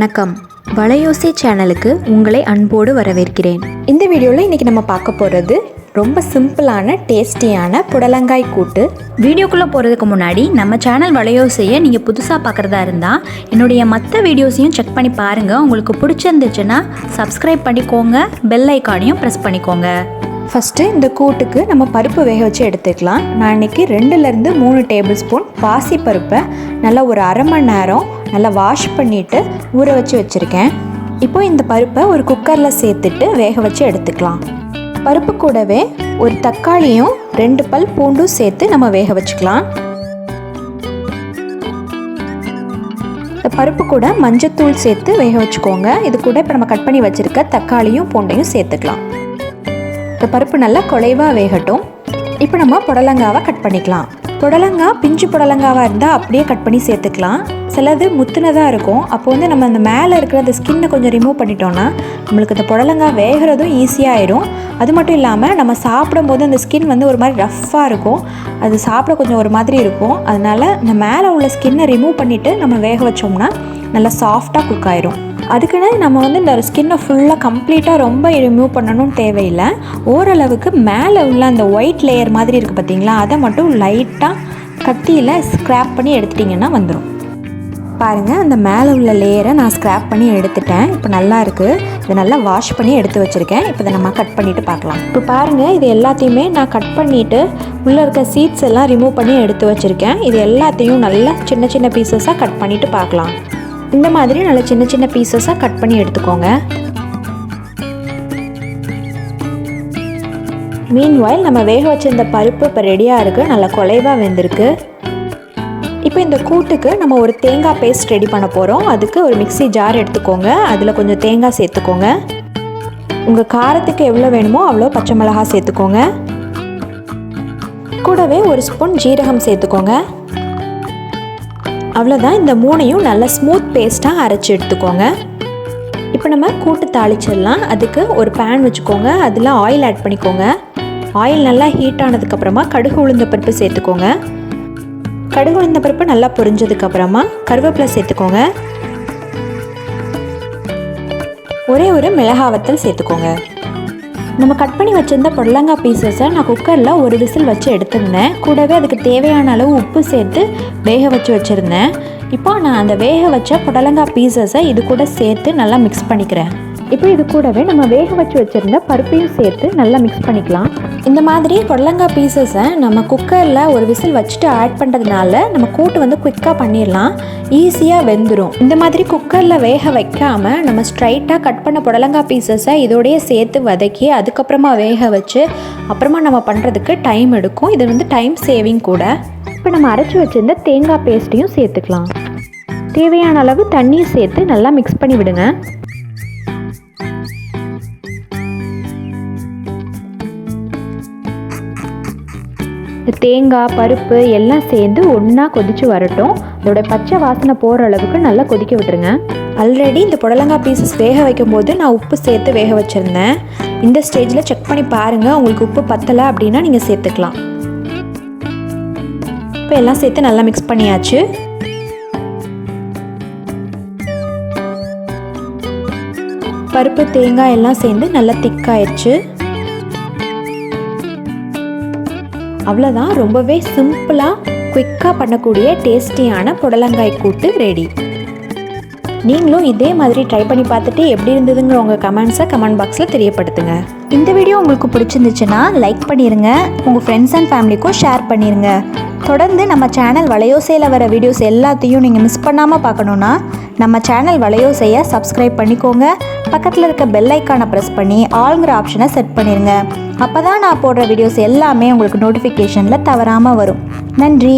வணக்கம், வளையோசை சேனலுக்கு உங்களை அன்போடு வரவேற்கிறேன். இந்த வீடியோவில் இன்றைக்கி நம்ம பார்க்க போகிறது ரொம்ப சிம்பிளான டேஸ்டியான புடலங்காய் கூட்டு. வீடியோக்குள்ளே போகிறதுக்கு முன்னாடி நம்ம சேனல் வளையோசையை நீங்கள் புதுசாக பார்க்குறதா இருந்தால் என்னுடைய மற்ற வீடியோஸையும் செக் பண்ணி பாருங்கள். உங்களுக்கு பிடிச்சிருந்துச்சுன்னா சப்ஸ்கிரைப் பண்ணிக்கோங்க, பெல் ஐக்கானையும் ப்ரெஸ் பண்ணிக்கோங்க. ஃபஸ்ட்டு இந்த கூட்டுக்கு நம்ம பருப்பு வேக வச்சு எடுத்துக்கலாம். நான் இன்றைக்கி 2லேருந்து 3 டேபிள் ஸ்பூன் பாசி பருப்பை நல்லா ஒரு அரை மணி நேரம் நல்லா வாஷ் பண்ணிவிட்டு ஊற வச்சு வச்சுருக்கேன். இப்போ இந்த பருப்பை ஒரு குக்கரில் சேர்த்துட்டு வேக வச்சு எடுத்துக்கலாம். பருப்பு கூடவே ஒரு தக்காளியும் 2 பல் பூண்டும் சேர்த்து நம்ம வேக வச்சுக்கலாம். இந்த பருப்பு கூட மஞ்சத்தூள் சேர்த்து வேக வச்சுக்கோங்க. இது கூட இப்போ நம்ம கட் பண்ணி வச்சுருக்க தக்காளியும் பூண்டையும் சேர்த்துக்கலாம். இந்த பருப்பு நல்லா குழைவாக வேகட்டும். இப்போ நம்ம புடலங்காவை கட் பண்ணிக்கலாம். புடலங்காய் பிஞ்சு புடலங்காவாக இருந்தால் அப்படியே கட் பண்ணி சேர்த்துக்கலாம். சிலது முத்துனதாக இருக்கும். அப்போ வந்து நம்ம அந்த மேலே இருக்கிற அந்த ஸ்கின்னை கொஞ்சம் ரிமூவ் பண்ணிட்டோன்னா நம்மளுக்கு இந்த புடலங்காய் வேகிறதும் ஈஸியாகிடும். அது மட்டும் இல்லாமல் நம்ம சாப்பிடும்போது அந்த ஸ்கின் வந்து ஒரு மாதிரி ரஃப்பாக இருக்கும், அது சாப்பிட கொஞ்சம் ஒரு மாதிரி இருக்கும். அதனால் இந்த மேலே உள்ள ஸ்கின்னை ரிமூவ் பண்ணிவிட்டு நம்ம வேக வச்சோம்னா நல்லா சாஃப்டாக குக் ஆயிரும். அதுக்குன்னு நம்ம வந்து இந்த ஸ்கின்னை ஃபுல்லாக கம்ப்ளீட்டாக ரொம்ப ரிமூவ் பண்ணணும்னு தேவையில்லை. ஓரளவுக்கு மேலே உள்ள அந்த ஒயிட் லேயர் மாதிரி இருக்குது பார்த்தீங்களா, அதை மட்டும் லைட்டாக கத்தியில் ஸ்க்ராப் பண்ணி எடுத்துட்டிங்கன்னா வந்துடும். பாருங்கள், அந்த மேலே உள்ள லேயரை நான் ஸ்க்ராப் பண்ணி எடுத்துட்டேன். இப்போ நல்லா இருக்குது. இதை நல்லா வாஷ் பண்ணி எடுத்து வச்சுருக்கேன். இப்போ இதை நம்ம கட் பண்ணிவிட்டு பார்க்கலாம். இப்போ பாருங்கள், இது எல்லாத்தையுமே நான் கட் பண்ணிவிட்டு உள்ளே இருக்க சீட்ஸ் எல்லாம் ரிமூவ் பண்ணி எடுத்து வச்சுருக்கேன். இது எல்லாத்தையும் நல்லா சின்ன சின்ன பீசஸாக கட் பண்ணிவிட்டு பார்க்கலாம். இந்த மாதிரி நல்லா சின்ன சின்ன பீசஸாக கட் பண்ணி எடுத்துக்கோங்க. மீன்வாயில் நம்ம வேக வச்சிருந்த பருப்பு இப்போ ரெடியாக இருக்குது, நல்லா குழைவாக வெந்திருக்கு. இப்போ இந்த கூட்டுக்கு நம்ம ஒரு தேங்காய் பேஸ்ட் ரெடி பண்ண போகிறோம். அதுக்கு ஒரு மிக்ஸி ஜார் எடுத்துக்கோங்க. அதில் கொஞ்சம் தேங்காய் சேர்த்துக்கோங்க. உங்கள் காரத்துக்கு எவ்வளோ வேணுமோ அவ்வளோ பச்சை மிளகாய் சேர்த்துக்கோங்க. கூடவே ஒரு ஸ்பூன் ஜீரகம் சேர்த்துக்கோங்க. அவ்வளோதான். இந்த 3ஐயும் நல்லா ஸ்மூத் பேஸ்ட்டாக அரைச்சி எடுத்துக்கோங்க. இப்போ நம்ம கூட்டு தாளிச்சிடலாம். அதுக்கு ஒரு பேன் வச்சுக்கோங்க. அதில் ஆயில் ஆட் பண்ணிக்கோங்க. ஆயில் நல்லா ஹீட் ஆனதுக்கப்புறமா கடுகு உளுந்த பருப்பு சேர்த்துக்கோங்க. கடுகு உளுந்த பருப்பு நல்லா பொரிஞ்சதுக்கப்புறமா கருவேப்பிலை சேர்த்துக்கோங்க. ஒரு மிளகாய் வத்தல் சேர்த்துக்கோங்க. நம்ம கட் பண்ணி வச்சுருந்த புடலங்காய் பீசஸை நான் குக்கரில் ஒரு விசில் வச்சு எடுத்துருந்தேன். கூடவே அதுக்கு தேவையான அளவு உப்பு சேர்த்து வேக வச்சு வச்சுருந்தேன். இப்போ நான் அந்த வேக வச்ச புடலங்காய் பீசஸை இது கூட சேர்த்து நல்லா மிக்ஸ் பண்ணிக்கிறேன். இப்போ இது கூடவே நம்ம வேக வச்சு வச்சுருந்த பருப்பையும் சேர்த்து நல்லா மிக்ஸ் பண்ணிக்கலாம். இந்த மாதிரி புடலங்காய் பீசஸை நம்ம குக்கரில் ஒரு விசில் வச்சுட்டு ஆட் பண்ணுறதுனால நம்ம கூட்டு வந்து குயிக்காக பண்ணிடலாம், ஈஸியாக வெந்துடும். இந்த மாதிரி குக்கரில் வேக வைக்காமல் நம்ம ஸ்ட்ரைட்டாக கட் பண்ண புடலங்காய் பீசஸை இதோடையே சேர்த்து வதக்கி அதுக்கப்புறமா வேக வச்சு அப்புறமா நம்ம பண்ணுறதுக்கு டைம் எடுக்கும். இது வந்து டைம் சேவிங் கூட. இப்போ நம்ம அரைச்சி வச்சுருந்த தேங்காய் பேஸ்ட்டையும் சேர்த்துக்கலாம். தேவையான அளவு தண்ணியை சேர்த்து நல்லா மிக்ஸ் பண்ணி விடுங்க. இந்த தேங்காய் பருப்பு எல்லாம் சேர்ந்து ஒன்றா கொதித்து வரட்டும். அதோட பச்சை வாசனை போகிற அளவுக்கு நல்லா கொதிக்க விட்டுருங்க. ஆல்ரெடி இந்த புடலங்காய் பீசஸ் வேக வைக்கும் போது நான் உப்பு சேர்த்து வேக வச்சுருந்தேன். இந்த ஸ்டேஜில் செக் பண்ணி பாருங்கள். உங்களுக்கு உப்பு பத்தலை அப்படின்னா நீங்கள் சேர்த்துக்கலாம். இப்போ எல்லாம் சேர்த்து நல்லா மிக்ஸ் பண்ணியாச்சு. பருப்பு தேங்காய் எல்லாம் சேர்ந்து நல்லா திக்காயிடுச்சு. அவ்வளோதான். ரொம்பவே சிம்பிளாக குயிக்காக பண்ணக்கூடிய டேஸ்டியான புடலங்காய் கூட்டு ரெடி. நீங்களும் இதே மாதிரி ட்ரை பண்ணி பார்த்துட்டு எப்படி இருந்ததுங்கிற உங்கள் கமெண்ட்ஸை கமெண்ட் பாக்ஸில் தெரியப்படுத்துங்க. இந்த வீடியோ உங்களுக்கு பிடிச்சிருந்துச்சுன்னா லைக் பண்ணிடுங்க. உங்கள் ஃப்ரெண்ட்ஸ் அண்ட் ஃபேமிலிக்கும் ஷேர் பண்ணிடுங்க. தொடர்ந்து நம்ம சேனல் வளையோசையில் வர வீடியோஸ் எல்லாத்தையும் நீங்கள் மிஸ் பண்ணாமல் பார்க்கணுன்னா நம்ம சேனல் வளையோசையை சப்ஸ்கிரைப் பண்ணிக்கோங்க. பக்கத்தில் இருக்க பெல் ஐக்கானை ப்ரெஸ் பண்ணி ஆல்ங்கிற ஆப்ஷனை செட் பண்ணிடுங்க. அப்போ தான் நான் போடுற வீடியோஸ் எல்லாமே உங்களுக்கு நோட்டிஃபிகேஷனில் தவறாமல் வரும். நன்றி.